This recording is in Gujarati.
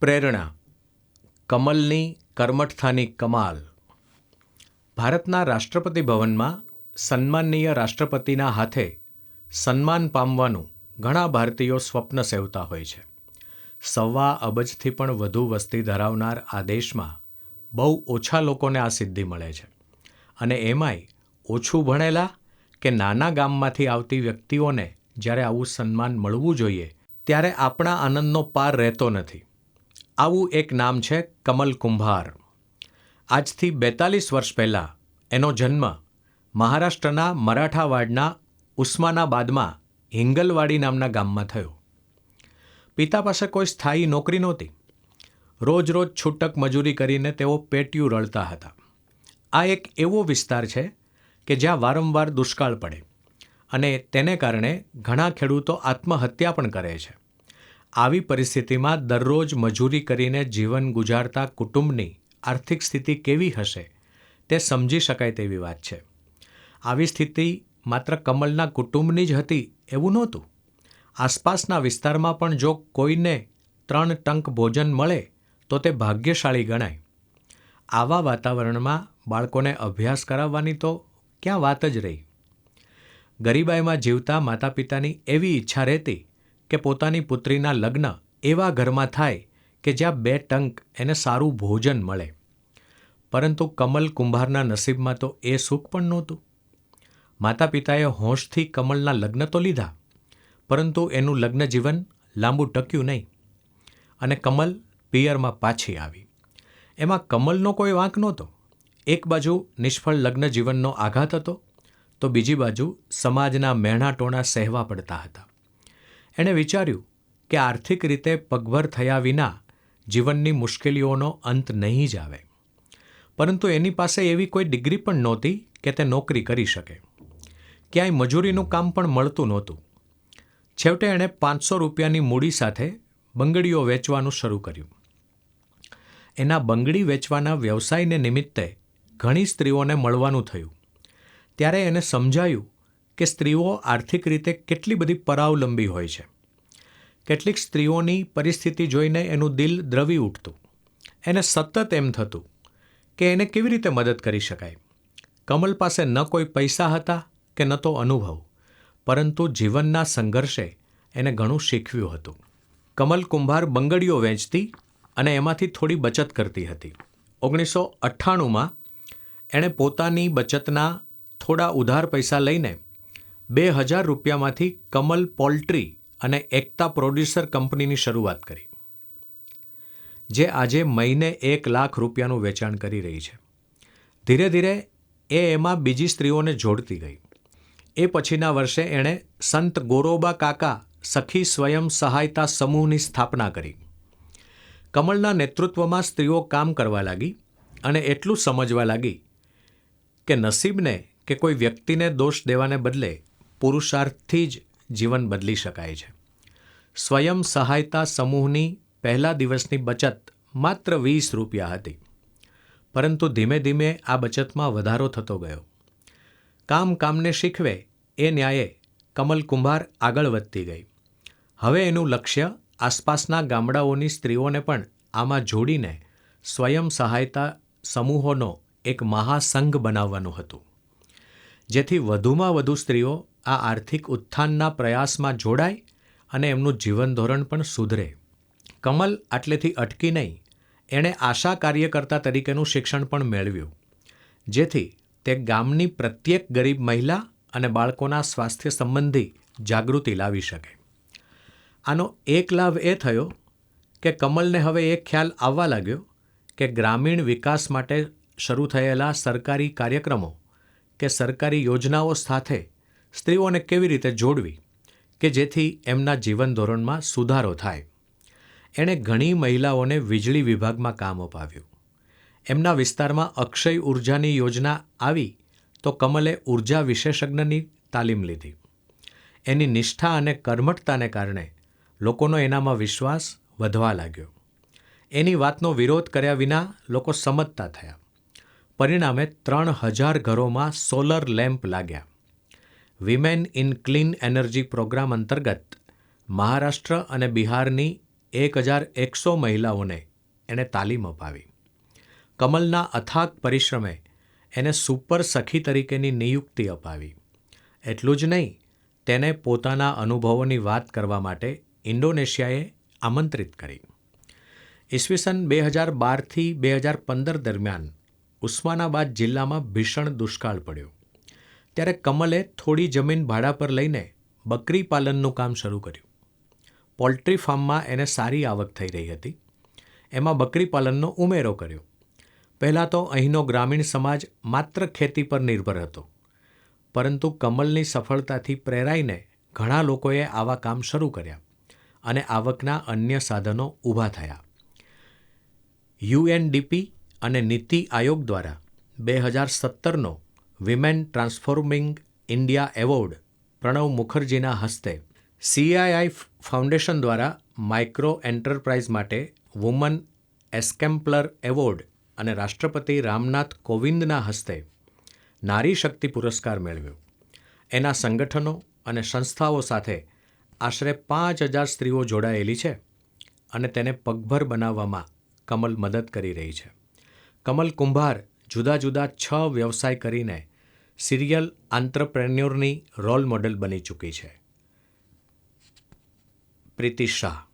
પ્રેરણા, કમલની કર્મઠતાની કમાલ. ભારતના રાષ્ટ્રપતિ ભવનમાં સન્માનનીય રાષ્ટ્રપતિના હાથે સન્માન પામવાનું ઘણા ભારતીયો સ્વપ્ન સેવતા હોય છે. 1.25 અબજથી પણ વધુ વસ્તી ધરાવનાર આ દેશમાં બહુ ઓછા લોકોને આ સિદ્ધિ મળે છે, અને એમાંય ઓછું ભણેલા કે નાના ગામમાંથી આવતી વ્યક્તિઓને જ્યારે આવું સન્માન મળવું જોઈએ ત્યારે આપણા આનંદનો પાર રહેતો નથી. આવું એક નામ છે કમલ કુંભાર. આજથી 42 વર્ષ પહેલાં એનો જન્મ મહારાષ્ટ્રના મરાઠાવાડના ઉસ્માનાબાદમાં હિંગલવાડી નામના ગામમાં થયો. પિતા પાસે કોઈ સ્થાયી નોકરી નહોતી. રોજ રોજ છૂટક મજૂરી કરીને તેઓ પેટીયું રળતા હતા. આ એક એવો વિસ્તાર છે કે જ્યાં વારંવાર દુષ્કાળ પડે અને તેને કારણે ઘણા ખેડૂતો આત્મહત્યા પણ કરે છે. આવી પરિસ્થિતિમાં દરરોજ મજૂરી કરીને જીવન ગુજારતા કુટુંબની આર્થિક સ્થિતિ કેવી હશે તે સમજી શકાય તેવી વાત છે. આવી સ્થિતિ માત્ર કમલના કુટુંબની જ હતી એવું નહોતું. આસપાસના વિસ્તારમાં પણ જો કોઈને 3 ટંક ભોજન મળે તો તે ભાગ્યશાળી ગણાય. આવા વાતાવરણમાં બાળકોને અભ્યાસ કરાવવાની તો ક્યાં વાત જ રહી. ગરીબાઈમાં જીવતા માતા પિતાની એવી ઈચ્છા રહેતી કે પોતાની પુત્રીના લગ્ન એવા ઘરમાં થાય કે જ્યાં 2 ટંક એને સારું ભોજન મળે. પરંતુ કમલ કુંભારના નસીબમાં તો એ સુખ પણ નહોતું. માતા પિતાએ હોંશથી કમલના લગ્ન તો લીધા, પરંતુ એનું લગ્ન જીવન લાંબુ ટક્યું નહીં અને કમલ પિયરમાં પાછી આવી. એમાં કમલનો કોઈ વાંક નહોતો. એક બાજુ નિષ્ફળ લગ્ન જીવનનો આઘાત હતો, તો બીજી બાજુ સમાજના મહેણા ટોણા સહેવા પડતા હતા. એણે વિચાર્યું કે આર્થિક રીતે પગભર થયા વિના જીવનની મુશ્કેલીઓનો અંત નહીં જ આવે. પરંતુ એની પાસે એવી કોઈ ડિગ્રી પણ નહોતી કે તે નોકરી કરી શકે. ક્યાંય મજૂરીનું કામ પણ મળતું નહોતું. છેવટે એણે 500 રૂપિયાની મૂડી સાથે બંગડીઓ વેચવાનું શરૂ કર્યું. એના બંગડી વેચવાના વ્યવસાયને નિમિત્તે ઘણી સ્ત્રીઓને મળવાનું થયું. ત્યારે એને સમજાયું કે સ્ત્રીઓ આર્થિક રીતે કેટલી બધી પરાવલંબી હોય છે. કેટલીક સ્ત્રીઓની પરિસ્થિતિ જોઈને એનું દિલ દ્રવી ઉઠતું. એને સતત એમ થતું કે એને કેવી રીતે મદદ કરી શકાય. કમલ પાસે ન કોઈ પૈસા હતા કે ન તો અનુભવ, પરંતુ જીવનના સંઘર્ષે એને ઘણું શીખવ્યું હતું. કમલ કુંભાર બંગડીઓ વેચતી અને એમાંથી થોડી બચત કરતી હતી. 1998માં એણે પોતાની બચતના થોડા ઉધાર પૈસા લઈને 2000 રૂપિયામાંથી કમલ પોલ્ટ્રી અને એકતા પ્રોડ્યુસર કંપનીની શરૂઆત કરી, જે આજે મહિને 1 લાખ રૂપિયાનું વેચાણ કરી રહી છે. ધીરે ધીરે એમાં બીજી સ્ત્રીઓને જોડતી ગઈ. એ પછીના વર્ષે એણે સંત ગોરોબા કાકા સખી સ્વયં સહાયતા સમૂહની સ્થાપના કરી. કમલના નેતૃત્વમાં સ્ત્રીઓ કામ કરવા લાગી અને એટલું સમજવા લાગી કે નસીબને કે કોઈ વ્યક્તિને દોષ દેવાને બદલે પુરુષાર્થથી જ જીવન બદલી શકાય છે. સ્વયં સહાયતા સમૂહની પહેલા દિવસની બચત માત્ર 20 રૂપિયા હતી, પરંતુ ધીમે ધીમે આ બચતમાં વધારો થતો ગયો. કામને શીખવે એ ન્યાયે કમલ કુંભાર આગળ વધતી ગઈ. હવે એનું લક્ષ્ય આસપાસના ગામડાઓની સ્ત્રીઓને પણ આમાં જોડીને સ્વયં સહાયતા સમૂહોનો એક મહાસંઘ બનાવવાનું હતું, જેથી વધુમાં વધુ સ્ત્રીઓ આ આર્થિક ઉત્થાનના પ્રયાસમાં જોડાય અને એમનું જીવન ધોરણ પણ સુધરે. કમલ આટલેથી અટકી નહીં. એણે આશા કાર્યકર્તા તરીકેનું શિક્ષણ પણ મેળવ્યું, જેથી તે ગામની પ્રત્યેક ગરીબ મહિલા અને બાળકોના સ્વાસ્થ્ય સંબંધી જાગૃતિ લાવી શકે. આનો એક લાભ એ થયો કે કમલને હવે એક ખ્યાલ આવવા લાગ્યો કે ગ્રામીણ વિકાસ માટે શરૂ થયેલા સરકારી કાર્યક્રમો કે સરકારી યોજનાઓ સાથે સ્ત્રીઓને કેવી રીતે જોડવી કે જેથી એમના જીવન ધોરણમાં સુધારો થાય. એણે ઘણી મહિલાઓને વીજળી વિભાગમાં કામ અપાવ્યું. એમના વિસ્તારમાં અક્ષય ઉર્જાની યોજના આવી તો કમલે ઉર્જા વિશેષજ્ઞની તાલીમ લીધી. એની નિષ્ઠા અને કર્મઠતાને કારણે લોકોનો એનામાં વિશ્વાસ વધવા લાગ્યો. એની વાતનો વિરોધ કર્યા વિના લોકો સમજતા થયા. પરિણામે 3000 ઘરોમાં સોલર લેમ્પ લાગ્યા. Women in clean energy programme અંતર્ગત મહારાષ્ટ્ર અને બિહારની 1100 મહિલાઓને એણે તાલીમ અપાવી. કમલના અથાગ પરિશ્રમે એને સુપર સખી તરીકેની નિયુક્તિ અપાવી. એટલું જ નહીં, તેને પોતાના અનુભવોની વાત કરવા માટે ઇન્ડોનેશિયાએ આમંત્રિત કરી. ઈસવીસન 2012થી 2015 દરમિયાન ઉસ્માનાબાદ જિલ્લામાં ભીષણ દુષ્કાળ પડ્યો. ત્યારે કમલે થોડી જમીન ભાડા પર લઈને બકરી પાલનનું કામ શરૂ કર્યું. પોલ્ટ્રી ફાર્મમાં એને સારી આવક થઈ રહી હતી. એમાં બકરી પાલનનો ઉમેરો કર્યો. પહેલાં તો અહીંનો ગ્રામીણ સમાજ માત્ર ખેતી પર નિર્ભર હતો, પરંતુ કમલની સફળતાથી પ્રેરાઈને ઘણા લોકોએ આવા કામ શરૂ કર્યા અને આવકના અન્ય સાધનો ઊભા થયા. યુએનડીપી અને નીતિ આયોગ દ્વારા 2017નો women transforming India award Pranab મુખર્જીના હસ્તે, CII ફાઉન્ડેશન દ્વારા માઇક્રો એન્ટરપ્રાઇઝ માટે વુમન એસ્કેમ્પલર એવોર્ડ અને રાષ્ટ્રપતિ રામનાથ કોવિંદના હસ્તે નારી શક્તિ પુરસ્કાર મેળવ્યો. એના સંગઠનો અને સંસ્થાઓ સાથે આશરે 5000 સ્ત્રીઓ જોડાયેલી છે અને તેને પગભર બનાવવામાં કમલ મદદ કરી રહી છે. કમલ કુંભાર જુદા જુદા 6 વ્યવસાય કરીને સિરિયલ આંત્રપ્રેન્યોરની રોલ મોડેલ બની ચૂકી છે. પ્રીતિ શાહ.